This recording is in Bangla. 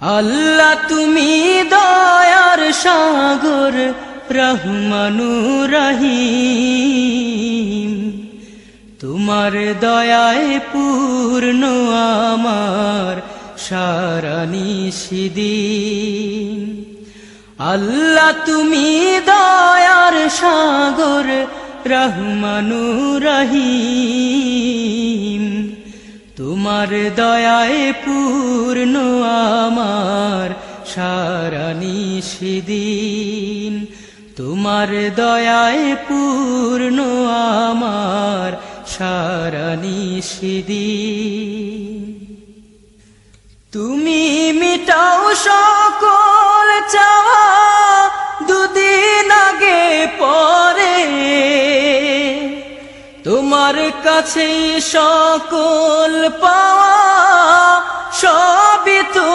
আল্লাহ তুমি দয়ার সাগর রহমানুর রহিম, তোমার দয়ায় পূর্ণ আমার সারা নিশিদিন। আল্লাহ তুমি দয়ার সাগর রহমানুর রহিম, তোমার দয়ায় পূর্ণ আমার সারা নিশিদিন। তোমার দয়ায় পূর্ণ আমার সারা নিশিদিন। তুমি মিটাও সকল চাওয়া দুদিন আগে পরে, তোমার কাছে সকল পাওয়া সবই তো